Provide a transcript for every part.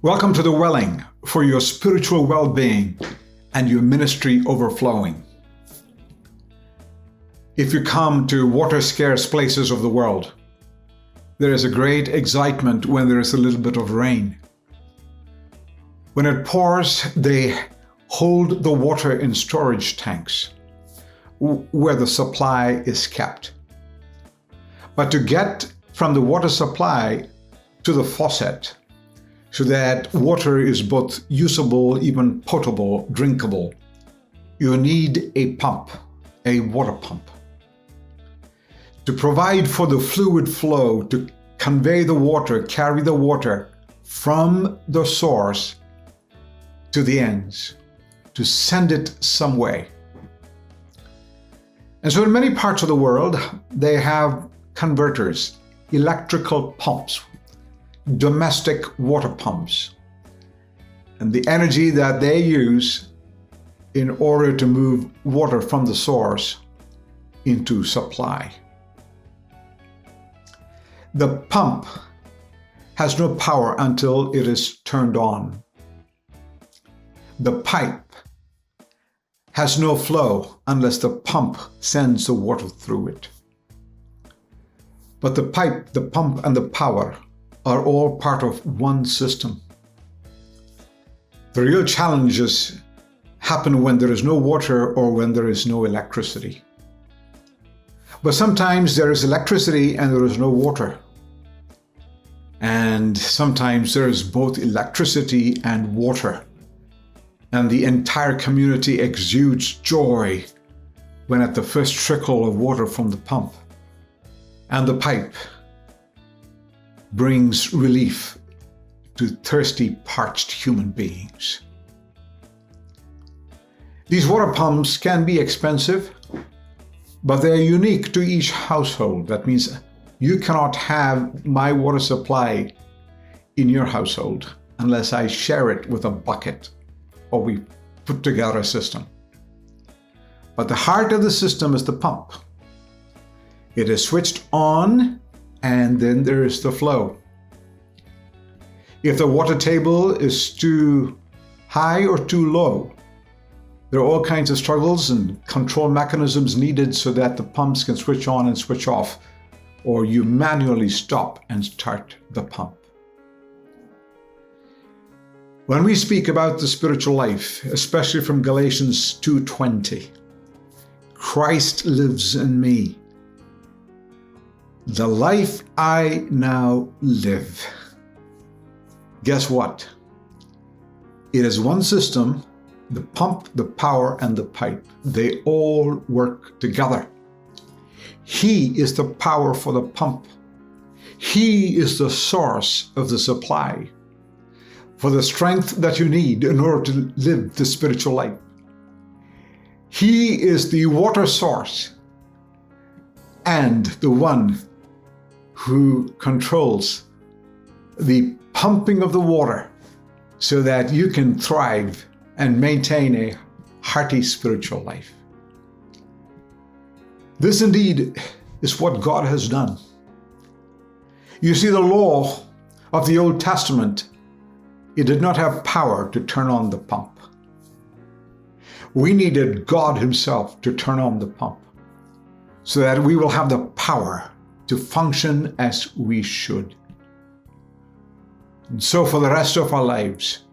Welcome to the Welling for your spiritual well-being and your ministry overflowing. If you come to water-scarce places of the world, there is a great excitement when there is a little bit of rain. When it pours, they hold the water in storage tanks where the supply is kept. But to get from the water supply to the faucet, so that water is both usable, even potable, drinkable, you need a pump, a water pump, to provide for the fluid flow, to convey the water, carry the water from the source to the ends, to send it some way. And so in many parts of the world, they have converters, electrical pumps, domestic water pumps, and the energy that they use in order to move water from the source into supply. The pump has no power until it is turned on. The pipe has no flow unless the pump sends the water through it. But the pipe, the pump, and the power are all part of one system. The real challenges happen when there is no water or when there is no electricity. But sometimes there is electricity and there is no water. And sometimes there is both electricity and water. And the entire community exudes joy when at the first trickle of water from the pump and the pipe brings relief to thirsty, parched human beings. These water pumps can be expensive, but they are unique to each household. That means you cannot have my water supply in your household unless I share it with a bucket or we put together a system. But the heart of the system is the pump. It is switched on, and then there is the flow. If the water table is too high or too low, there are all kinds of struggles and control mechanisms needed so that the pumps can switch on and switch off, or you manually stop and start the pump. When we speak about the spiritual life, especially from Galatians 2:20, Christ lives in me. The life I now live. Guess what? It is one system, the pump, the power, and the pipe. They all work together. He is the power for the pump. He is the source of the supply for the strength that you need in order to live the spiritual life. He is the water source and the one who controls the pumping of the water so that you can thrive and maintain a hearty spiritual life. This indeed is what God has done. You see, the law of the Old Testament, it did not have power to turn on the pump. We needed God Himself to turn on the pump so that we will have the power to function as we should. And so for the rest of our lives,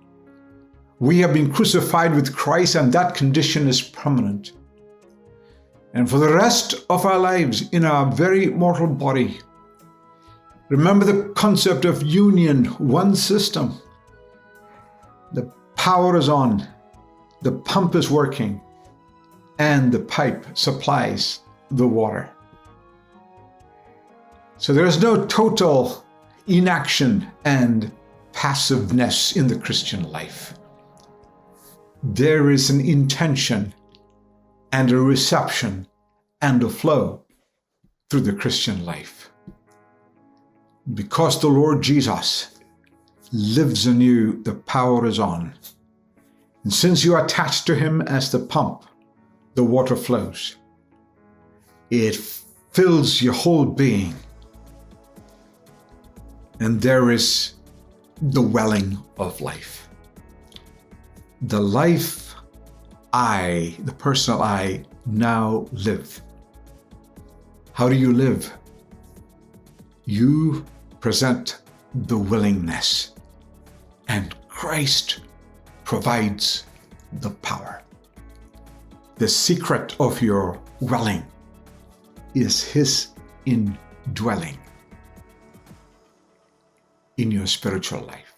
we have been crucified with Christ, and that condition is permanent. And for the rest of our lives in our very mortal body, remember the concept of union, one system. The power is on, the pump is working, and the pipe supplies the water. So there is no total inaction and passiveness in the Christian life. There is an intention and a reception and a flow through the Christian life. Because the Lord Jesus lives in you, the power is on. And since you are attached to Him as the pump, the water flows. It fills your whole being. And there is the welling of life. The life the personal I now live. How do you live? You present the willingness, and Christ provides the power. The secret of your welling is His indwelling in your spiritual life.